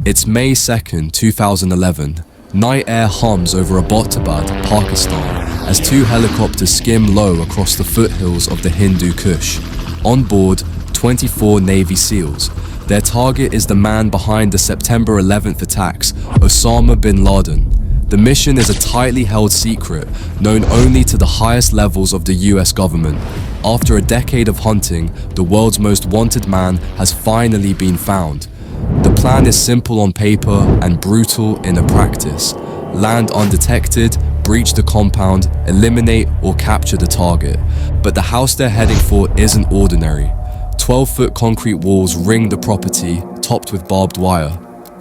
It's May 2nd, 2011. Night air hums over Abbottabad, Pakistan, as two helicopters skim low across the foothills of the Hindu Kush. On board, 24 Navy SEALs. Their target is the man behind the September 11th attacks, Osama bin Laden. The mission is a tightly held secret, known only to the highest levels of the US government. After a decade of hunting, the world's most wanted man has finally been found. The plan is simple on paper and brutal in a practice. Land undetected, breach the compound, eliminate or capture the target. But the house they're heading for isn't ordinary. 12-foot concrete walls ring the property, topped with barbed wire.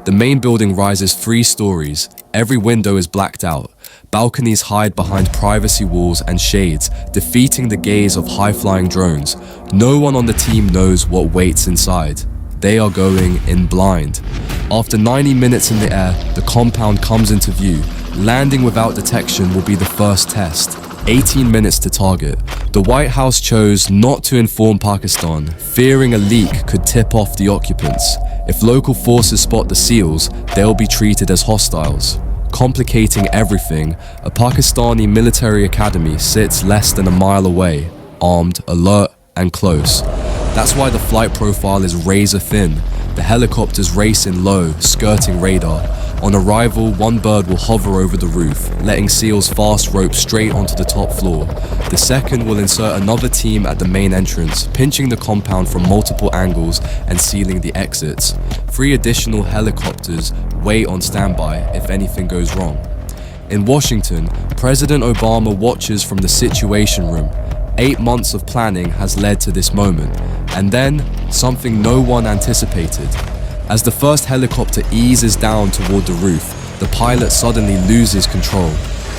The main building rises 3 stories. Every window is blacked out. Balconies hide behind privacy walls and shades, defeating the gaze of high-flying drones. No one on the team knows what waits inside. They are going in blind. After 90 minutes in the air, the compound comes into view. Landing without detection will be the first test. 18 minutes to target. The White House chose not to inform Pakistan, fearing a leak could tip off the occupants. If local forces spot the SEALs, they'll be treated as hostiles. Complicating everything, a Pakistani military academy sits less than a mile away, armed, alert, and close. That's why the flight profile is razor thin. The helicopters race in low, skirting radar. On arrival, one bird will hover over the roof, letting SEALs fast rope straight onto the top floor. The second will insert another team at the main entrance, pinching the compound from multiple angles and sealing the exits. 3 additional helicopters wait on standby if anything goes wrong. In Washington, President Obama watches from the Situation Room. 8 months of planning has led to this moment, and then something no one anticipated. As the first helicopter eases down toward the roof, the pilot suddenly loses control.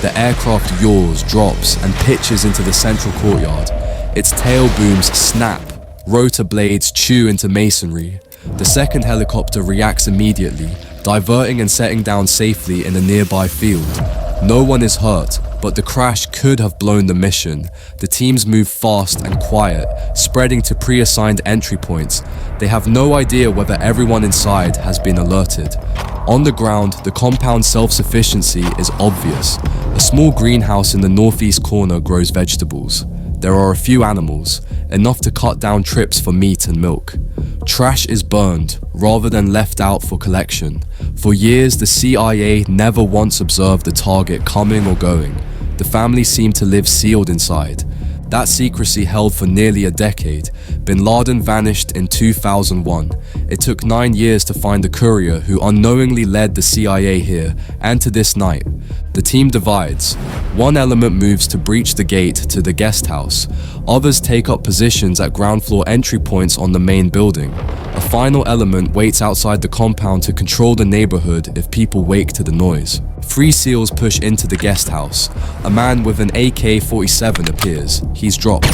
The aircraft yaws, drops, and pitches into the central courtyard. Its tail booms snap, rotor blades chew into masonry. The second helicopter reacts immediately, diverting and setting down safely in a nearby field. No one is hurt, but the crash could have blown the mission. The teams move fast and quiet, spreading to pre-assigned entry points. They have no idea whether everyone inside has been alerted. On the ground, the compound's self-sufficiency is obvious. A small greenhouse in the northeast corner grows vegetables. There are a few animals, enough to cut down trips for meat and milk. Trash is burned, rather than left out for collection. For years, the CIA never once observed the target coming or going. The family seemed to live sealed inside. That secrecy held for nearly a decade. Bin Laden vanished in 2001. It took 9 years to find the courier who unknowingly led the CIA here, and to this night. The team divides. One element moves to breach the gate to the Guesthouse. Others take up positions at ground floor entry points on the main building. A final element waits outside the compound to control the neighborhood if people wake to the noise. 3 SEALs push into the Guesthouse. A man with an AK-47 appears. He's dropped.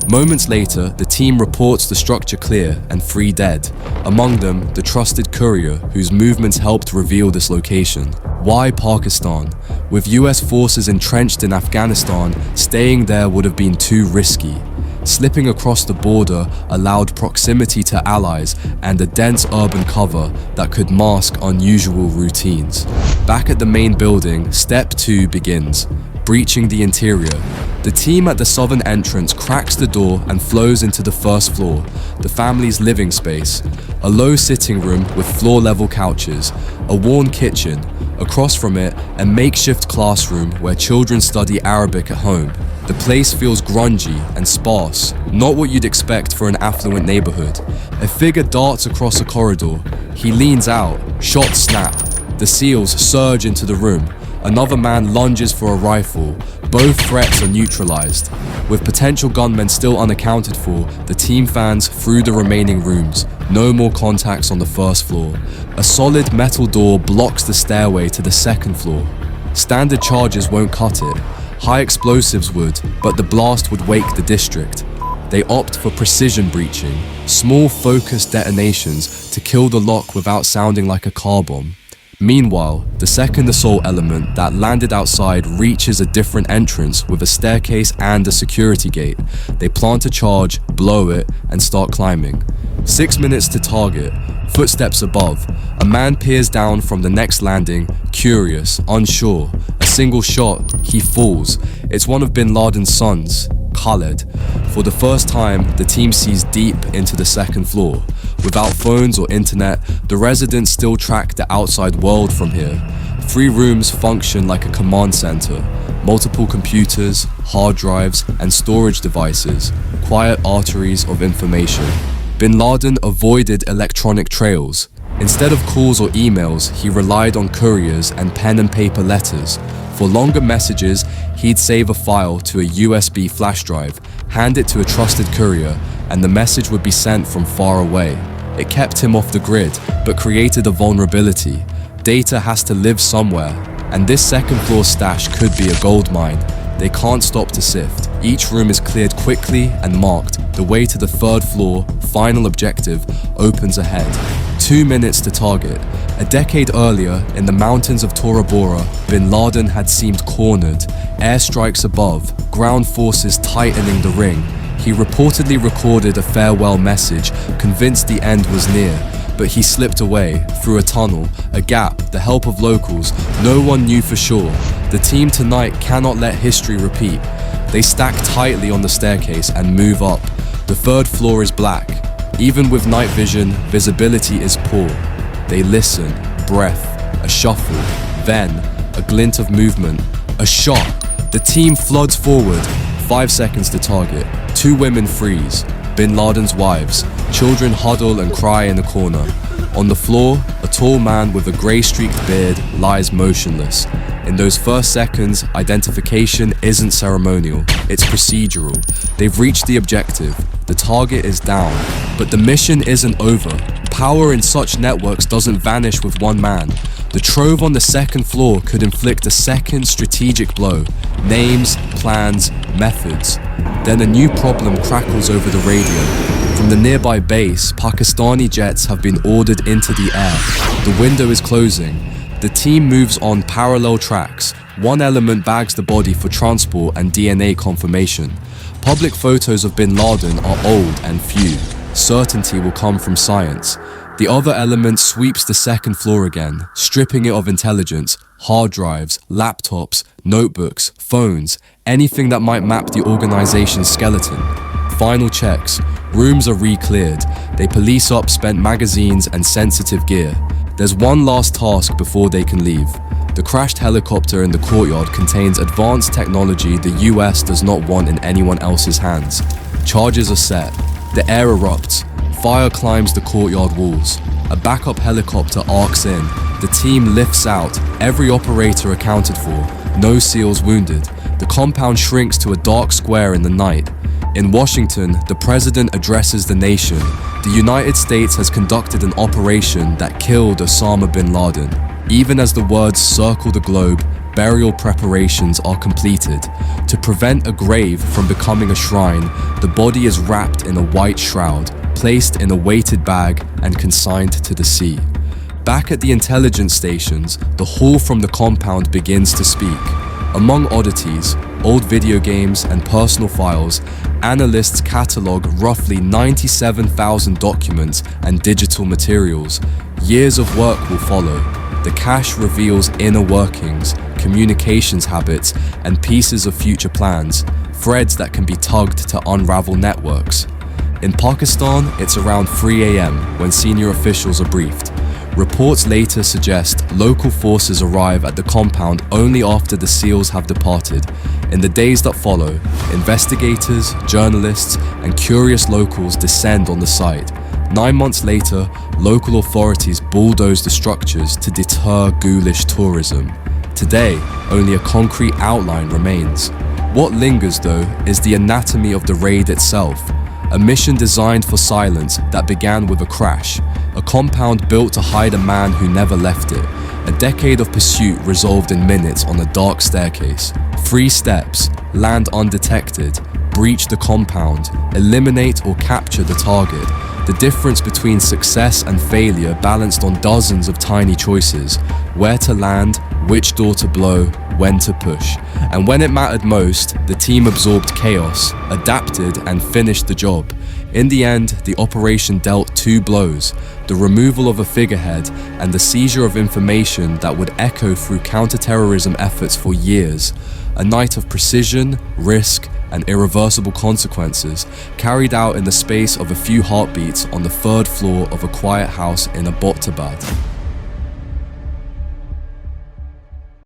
Moments later, the team reports the structure clear and 3 dead. Among them, the trusted courier, whose movements helped reveal this location. Why Pakistan? With US forces entrenched in Afghanistan, staying there would have been too risky. Slipping across the border allowed proximity to allies and a dense urban cover that could mask unusual routines. Back at the main building, step 2 begins. Breaching the interior. The team at the southern entrance cracks the door and flows into the first floor, the family's living space. A low sitting room with floor-level couches, a worn kitchen, across from it, a makeshift classroom where children study Arabic at home. The place feels grungy and sparse, not what you'd expect for an affluent neighborhood. A figure darts across a corridor. He leans out, shots snap. The SEALs surge into the room. Another man lunges for a rifle. Both threats are neutralized. With potential gunmen still unaccounted for, the team fans through the remaining rooms. No more contacts on the first floor. A solid metal door blocks the stairway to the second floor. Standard charges won't cut it. High explosives would, but the blast would wake the district. They opt for precision breaching, small focused detonations to kill the lock without sounding like a car bomb. Meanwhile, the second assault element that landed outside reaches a different entrance with a staircase and a security gate. They plant a charge, blow it, and start climbing. 6 minutes to target. Footsteps above. A man peers down from the next landing, curious, unsure. A single shot, he falls. It's one of bin Laden's sons, Khalid. For the first time, the team sees deep into the second floor. Without phones or internet, the residents still track the outside world from here. 3 rooms function like a command center. Multiple computers, hard drives, and storage devices. Quiet arteries of information. Bin Laden avoided electronic trails. Instead of calls or emails, he relied on couriers and pen and paper letters. For longer messages, he'd save a file to a USB flash drive, hand it to a trusted courier, and the message would be sent from far away. It kept him off the grid, but created a vulnerability. Data has to live somewhere, and this second floor stash could be a gold mine. They can't stop to sift. Each room is cleared quickly and marked. The way to the 3rd floor, final objective, opens ahead. 2 minutes to target. A decade earlier, in the mountains of Tora Bora, bin Laden had seemed cornered. Airstrikes above, ground forces tightening the ring. He reportedly recorded a farewell message, convinced the end was near. But he slipped away, through a tunnel, a gap, the help of locals. No one knew for sure. The team tonight cannot let history repeat. They stack tightly on the staircase and move up. The 3rd floor is black. Even with night vision, visibility is poor. They listen, breath, a shuffle, then a glint of movement, a shot. The team floods forward. 5 seconds to target. 2 women freeze. Bin Laden's wives. Children huddle and cry in a corner. On the floor, a tall man with a grey-streaked beard lies motionless. In those first seconds, identification isn't ceremonial, it's procedural. They've reached the objective. The target is down. But the mission isn't over. Power in such networks doesn't vanish with one man. The trove on the 2nd floor could inflict a second strategic blow. Names, plans, methods. Then a new problem crackles over the radio. From the nearby base, Pakistani jets have been ordered into the air. The window is closing. The team moves on parallel tracks. One element bags the body for transport and DNA confirmation. Public photos of bin Laden are old and few. Certainty will come from science. The other element sweeps the 2nd floor again, stripping it of intelligence, hard drives, laptops, notebooks, phones, anything that might map the organization's skeleton. Final checks. Rooms are re-cleared. They police up spent magazines and sensitive gear. There's one last task before they can leave. The crashed helicopter in the courtyard contains advanced technology the US does not want in anyone else's hands. Charges are set. The air erupts. Fire climbs the courtyard walls. A backup helicopter arcs in. The team lifts out. Every operator accounted for. No SEALs wounded. The compound shrinks to a dark square in the night. In Washington, the president addresses the nation. The United States has conducted an operation that killed Osama bin Laden. Even as the words circle the globe, burial preparations are completed. To prevent a grave from becoming a shrine, the body is wrapped in a white shroud, placed in a weighted bag, and consigned to the sea. Back at the intelligence stations, the hall from the compound begins to speak. Among oddities, old video games and personal files, analysts catalog roughly 97,000 documents and digital materials. Years of work will follow. The cache reveals inner workings, communications habits, and pieces of future plans, threads that can be tugged to unravel networks. In Pakistan, it's around 3 a.m. when senior officials are briefed. Reports later suggest local forces arrive at the compound only after the SEALs have departed. In the days that follow, investigators, journalists, and curious locals descend on the site. 9 months later, local authorities bulldoze the structures to deter ghoulish tourism. Today, only a concrete outline remains. What lingers, though, is the anatomy of the raid itself. A mission designed for silence that began with a crash. A compound built to hide a man who never left it. A decade of pursuit resolved in minutes on a dark staircase. 3 steps, land undetected, breach the compound, eliminate or capture the target. The difference between success and failure balanced on dozens of tiny choices. Where to land, which door to blow, when to push. And when it mattered most, the team absorbed chaos, adapted, and finished the job. In the end, the operation dealt two blows: the removal of a figurehead and the seizure of information that would echo through counterterrorism efforts for years. A night of precision, risk, and irreversible consequences, carried out in the space of a few heartbeats on the third floor of a quiet house in Abbottabad.